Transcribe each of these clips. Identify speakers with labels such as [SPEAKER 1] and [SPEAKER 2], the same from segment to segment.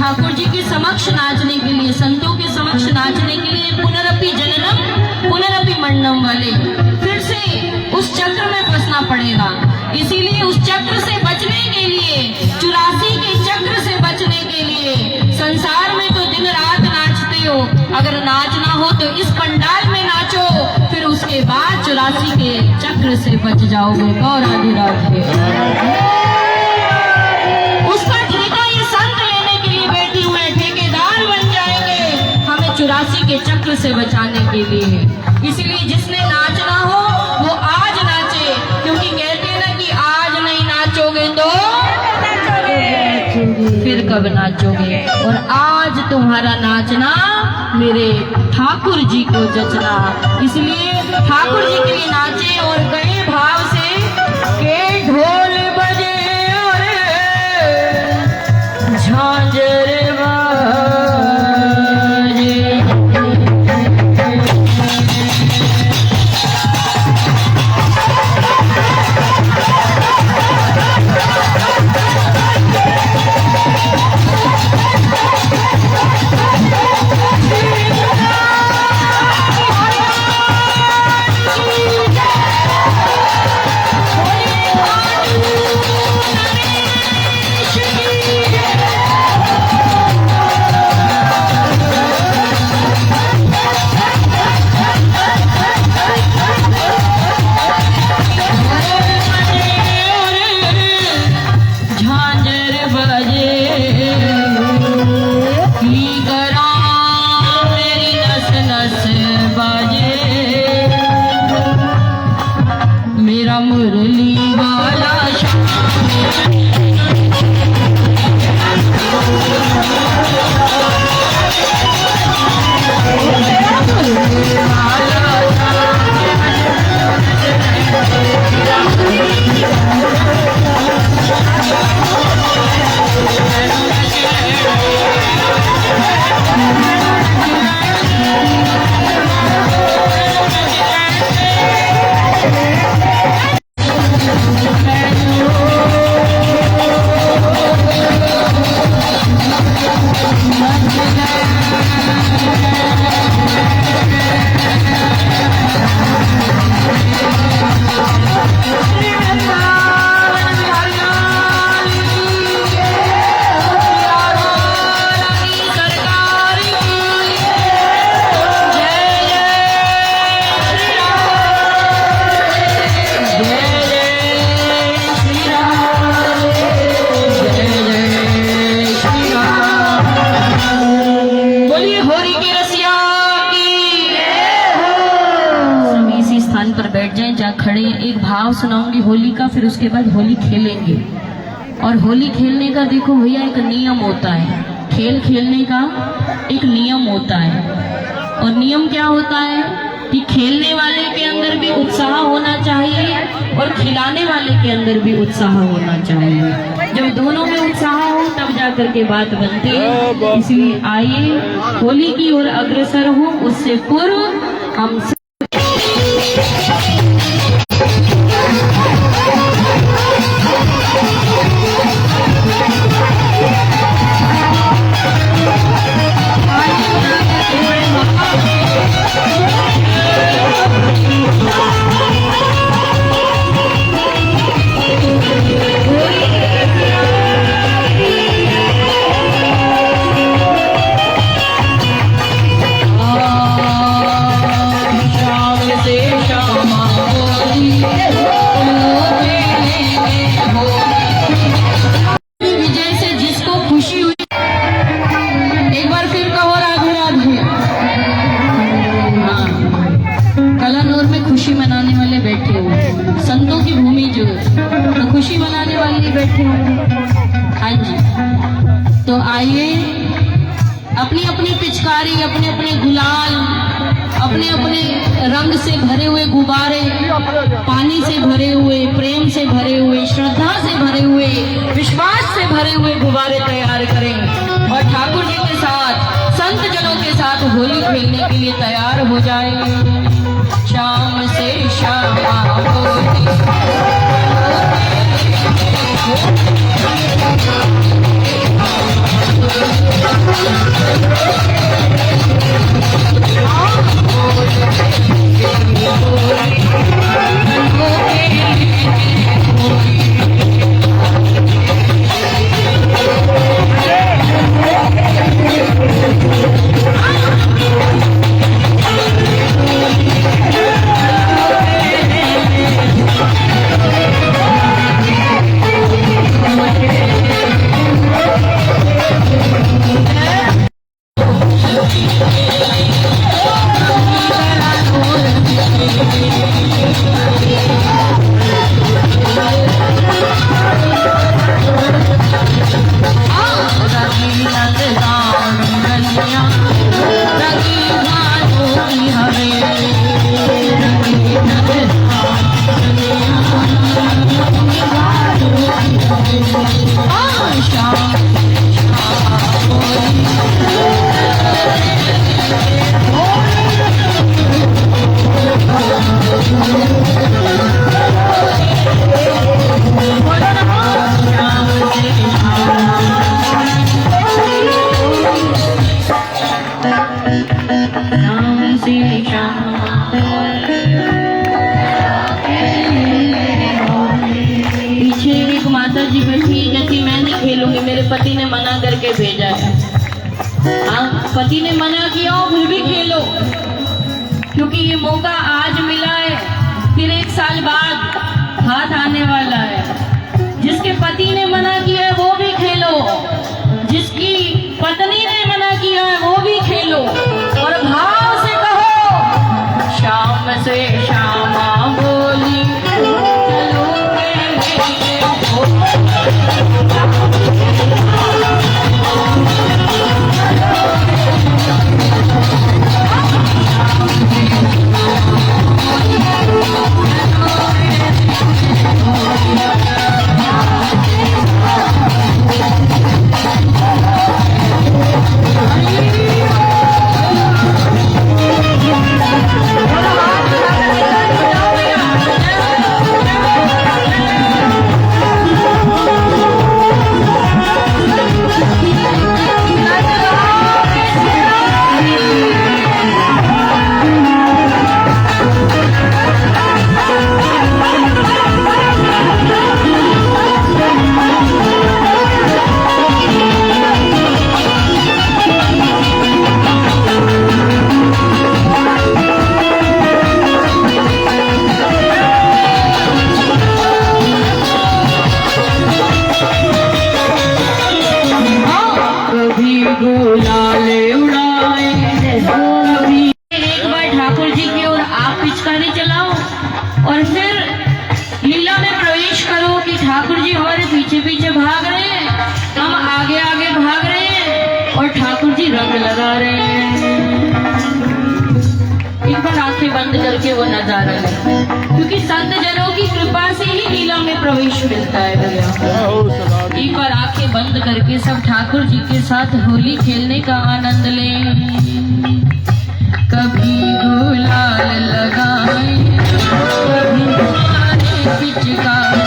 [SPEAKER 1] ठाकुर जी के समक्ष नाचने के लिए, संतों के समक्ष नाचने के लिए पुनरपि जननम पुनरपि मरणम वाले फिर से उस चक्र में फंसना पड़ेगा। इसीलिए उस चक्र से बचने के लिए, 84 के चक्र से बचने के लिए संसार में तो दिन रात नाचते हो, अगर नाचना हो तो इस पंडाल में नाचो, फिर उसके बाद 84 के चक्र से बच जाओगे। गौराधिराज के उसका ठेका ये संत लेने के लिए बैठे हुए ठेकेदार बन जाएंगे हमें 84 के चक्र से बचाने के लिए। इसलिए जिसने नाचना हो वो आज नाचे, क्योंकि कहते हैं ना कि आज नहीं नाचोगे तो फिर कब नाचोगे। और आज तुम्हारा नाचना मेरे ठाकुर जी को जचना, इसलिए ठाकुर जी के लिए नाचे और गए भाव से के ढोल बजे और झांझर एक भाव सुनाऊंगी होली का, फिर उसके बाद होली खेलेंगे। और होली खेलने का देखो भैया एक नियम होता है, खेल खेलने का एक नियम होता है। और नियम क्या होता है कि खेलने वाले के अंदर भी उत्साह होना चाहिए और खिलाने वाले के अंदर भी उत्साह होना चाहिए। जब दोनों में उत्साह हो तब जाकर के बात बनती है। इसलिए आइए होली की ओर अग्रसर हो, उससे पूर्व हम खुशी मनाने वाले बैठे हुए, संतों की भूमि जो तो खुशी मनाने वाले बैठे हुए। हाँ जी, तो आइए अपनी अपनी पिचकारी, अपने अपने गुलाल, अपने अपने रंग से भरे हुए गुब्बारे, पानी से भरे हुए, प्रेम से भरे हुए, श्रद्धा से भरे हुए, विश्वास से भरे हुए गुब्बारे तैयार करें और ठाकुर जी के साथ, संत जनों के साथ होली खेलने के लिए तैयार हो जाए। शाम से शाम होती खेलूंगी, मेरे पति ने मना करके भेजा है। हाँ, पति ने मना किया हो फिर भी खेलो, क्योंकि ये मौका आज मिला है, फिर 1 साल बाद हाथ आने वाला है। जिसके पति ने मना किया है वो भी खेलो, जिसकी पत्नी ने मना किया है वो भी खेलो, और भाव से कहो शाम से शामा बोली चलो और फिर लीला में प्रवेश करो कि ठाकुर जी हमारे पीछे पीछे भाग रहे हैं, हम आगे आगे भाग रहे हैं और ठाकुर जी रंग लगा रहे हैं। एक बार आंखें बंद करके वो नजारा है, क्योंकि संत जनों की कृपा से ही लीला में प्रवेश मिलता है भैया। एक बार आंखें बंद करके सब ठाकुर जी के साथ होली खेलने का आनंद लें। कभी गुलाल लगाए, कभी पिचकारी,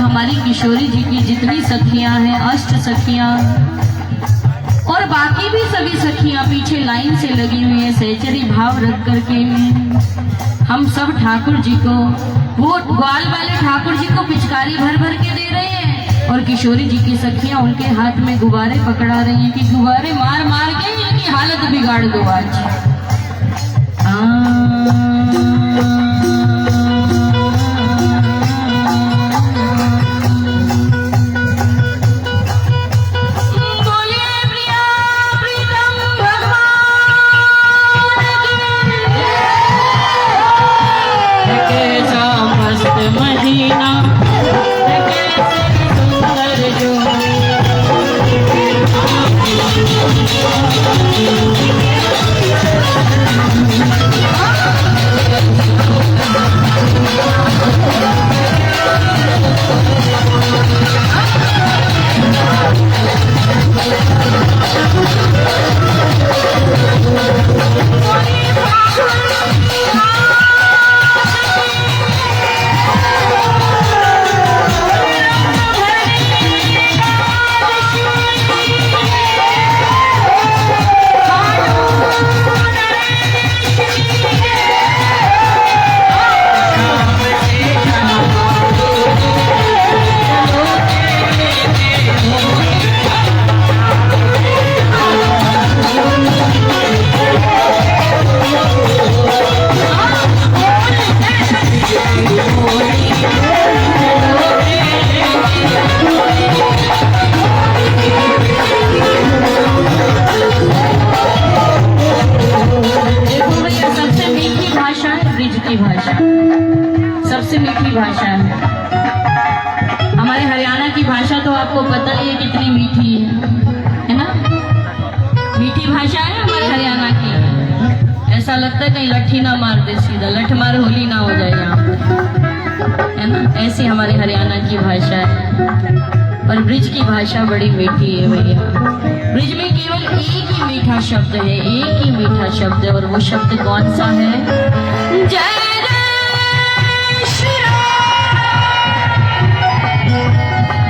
[SPEAKER 1] हमारी किशोरी जी की जितनी सखियां हैं, अष्ट सखियां और बाकी भी सभी सखियां पीछे लाइन से लगी हुई है, सहचरी भाव रख करके हम सब ठाकुर जी को, वो ग्वाल वाले ठाकुर जी को पिचकारी भर भर के दे रहे हैं और किशोरी जी की सखियां उनके हाथ में गुब्बारे पकड़ा रही हैं कि गुब्बारे मार मार के इनकी हालत बिगाड़ दो आज। मीठी भाषा है। हमारे हरियाणा की भाषा तो आपको पता ही है कितनी मीठी है ना? मीठी भाषा है हमारे हरियाणा की। ऐसा लगता है कहीं लट्ठी ना मार दे, सीधा लठ मार होली ना हो जाए यहाँ पे, है ना? ऐसी हमारे हरियाणा की भाषा है। पर ब्रिज की भाषा बड़ी मीठी है भैया। ब्रिज में केवल एक ही मीठा शब्द है, एक ही मीठा शब्द है, और वो शब्द कौन सा है? जय जय श्री राम।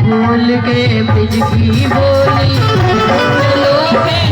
[SPEAKER 1] बोल के ब्रिज की बोली, चलो खेल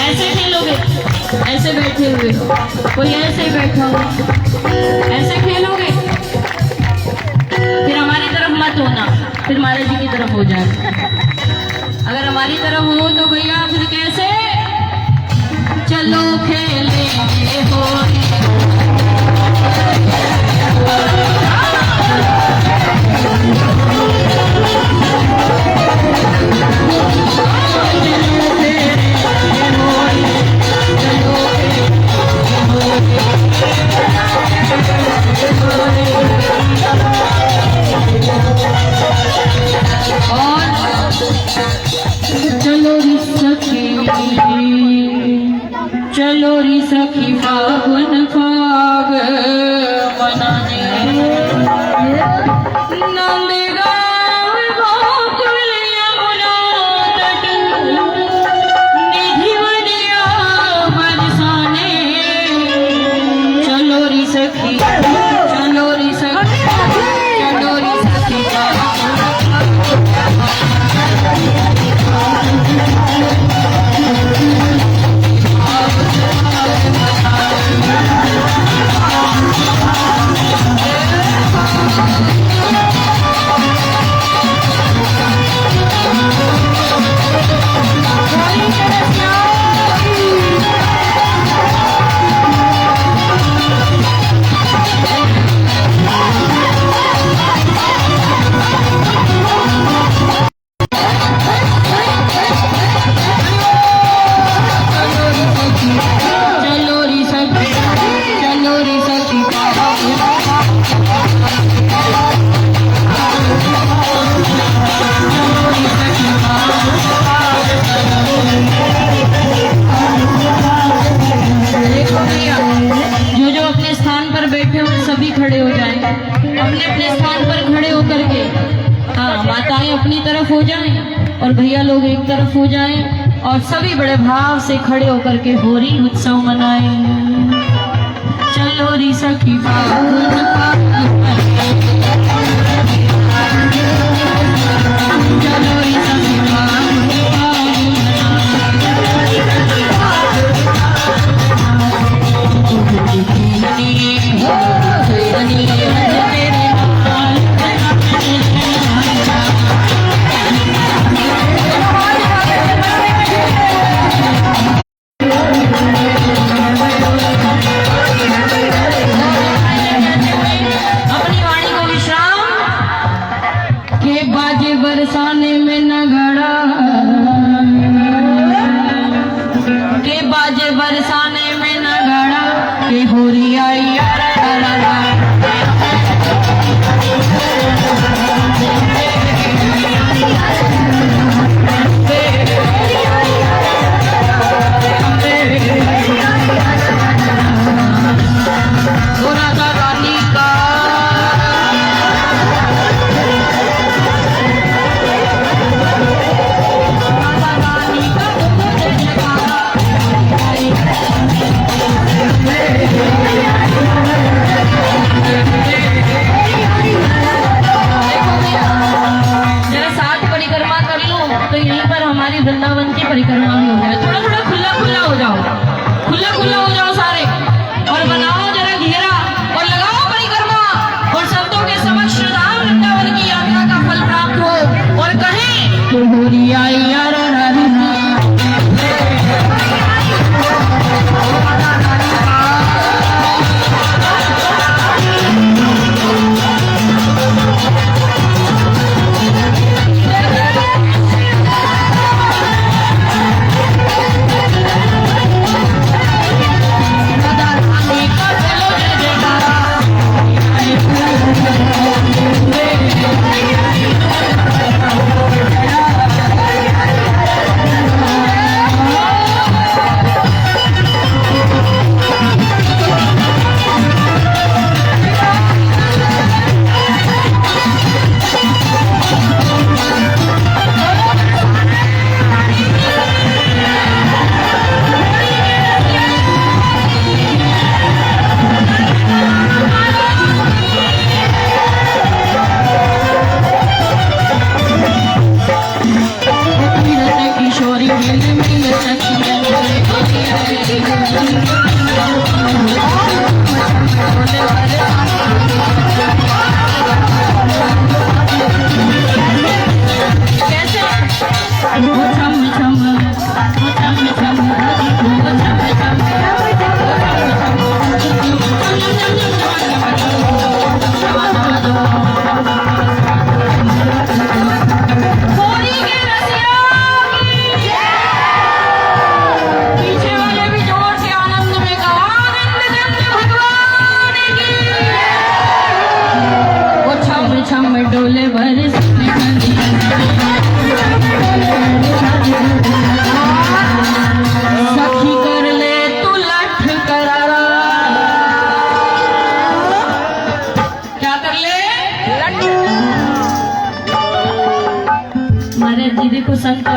[SPEAKER 1] ऐसे खेलोगे? ऐसे बैठे हुए, कोई ऐसे ही बैठा हो, ऐसे खेलोगे? फिर हमारी तरफ मत होना, फिर महाराज जी की तरफ हो जाए। अगर हमारी तरफ हो तो भैया फिर कैसे? चलो खेलेंगे होली। चलो री सखी फागुन फाग मनाने, नंदगांव गोकुल यमुना तट, निधि वनिया बरसाने। चलो री सखी, चलो री सखी, चलो री सखी खड़े हो जाएं, अपने अपने स्थान पर खड़े होकर के। हाँ, माताएं अपनी तरफ हो जाएं और भैया लोग एक तरफ हो जाएं, और सभी बड़े भाव से खड़े होकर के होली उत्सव मनाएं। चलो री सखी फागुन चलो री सखी अपने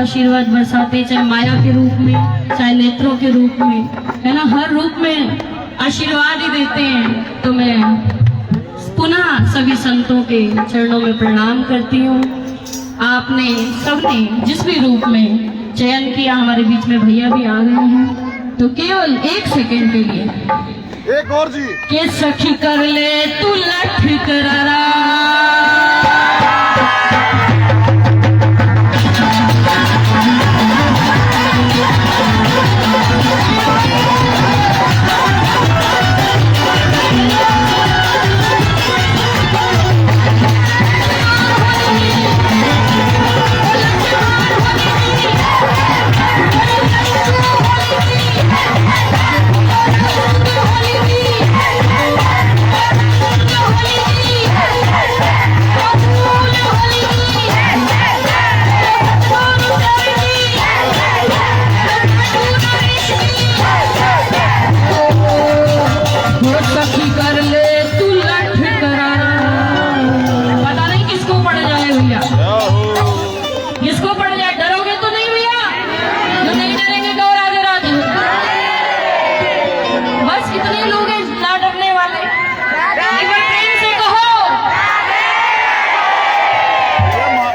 [SPEAKER 1] आशीर्वाद बरसाते, चाहे माया के रूप में, चाहे नेत्रों के रूप में, है ना, हर रूप में आशीर्वाद ही देते हैं। तो मैं पुनः सभी संतों के चरणों में प्रणाम करती हूँ। आपने सबने जिस भी रूप में चयन किया, हमारे बीच में भैया भी आ गए हैं, तो केवल एक सेकंड के लिए
[SPEAKER 2] एक और जी
[SPEAKER 1] के सखी कर ले तू लठ करारा,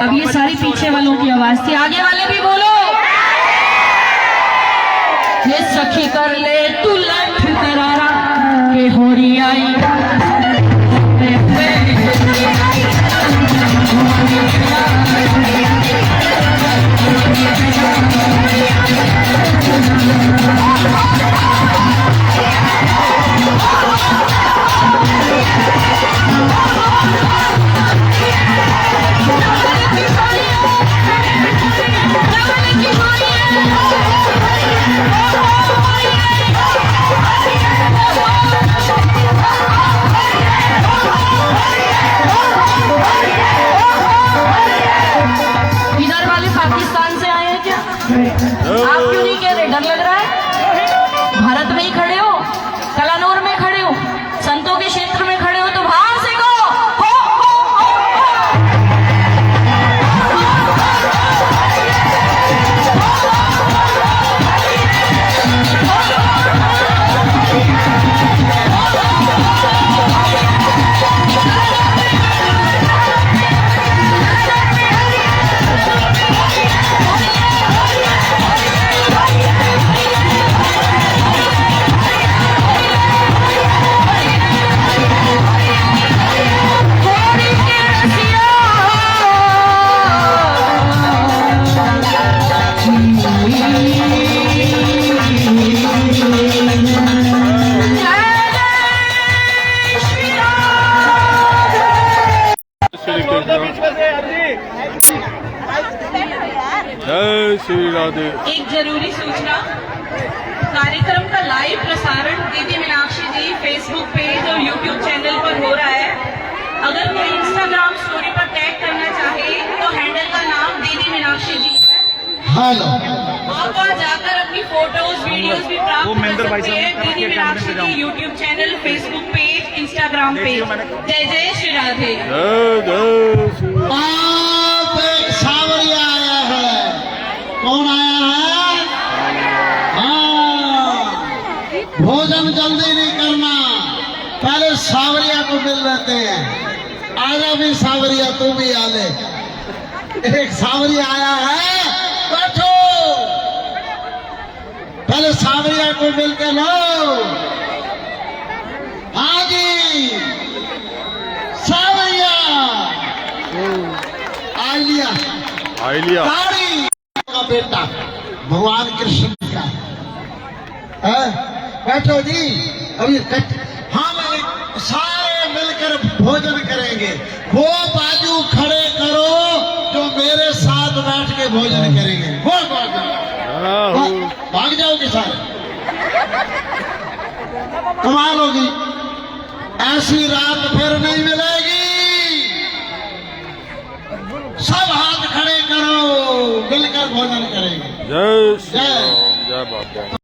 [SPEAKER 1] अब ये सारी पीछे वालों की आवाज थी, आगे वाले भी बोलो। ये सखी कर ले तू लठ करारा के होरी आई, आप क्यों नहीं कह रहे? डर लग रहा है? भारत में ही खड़े हो, कलानौर में खड़े हो, संतों के क्षेत्र में खड़े हो, तो बाहर से कहो
[SPEAKER 2] जय श्री राधे।
[SPEAKER 3] एक जरूरी सूचना, कार्यक्रम का लाइव प्रसारण दीदी मीनाक्षी जी फेसबुक पेज और यूट्यूब चैनल पर हो रहा है। अगर कोई इंस्टाग्राम स्टोरी पर टैग करना चाहे तो हैंडल का नाम दीदी मीनाक्षी जी है। आप वहाँ जाकर अपनी फोटोज वीडियोस भी प्राप्त कर सकते हैं। दीदी Meenakshi ji YouTube channel, Facebook page, Instagram page. जय जय श्री राधे।
[SPEAKER 4] सावरिया आया है। कौन आया है? हाँ, भोजन जल्दी नहीं करना, पहले सावरिया को मिल लेते हैं। आजा भी सावरिया, तू भी आ ले। एक सावरिया आया है, बैठो, पहले सावरिया को मिल के लो। हाँ जी, सावरिया
[SPEAKER 2] आइलिया
[SPEAKER 4] का बेटा भगवान कृष्ण का है। बैठो जी, अभी हम सारे मिलकर भोजन करेंगे। वो बाजू खड़े करो जो मेरे साथ बैठ के भोजन करेंगे। वो भाग जाओगे सारे, कमाल होगी। ऐसी रात फिर नहीं मिलेगी। सब हाथ खड़े करो, मिलकर भोजन करेंगे।
[SPEAKER 2] जय श्री राम, जय बाबा।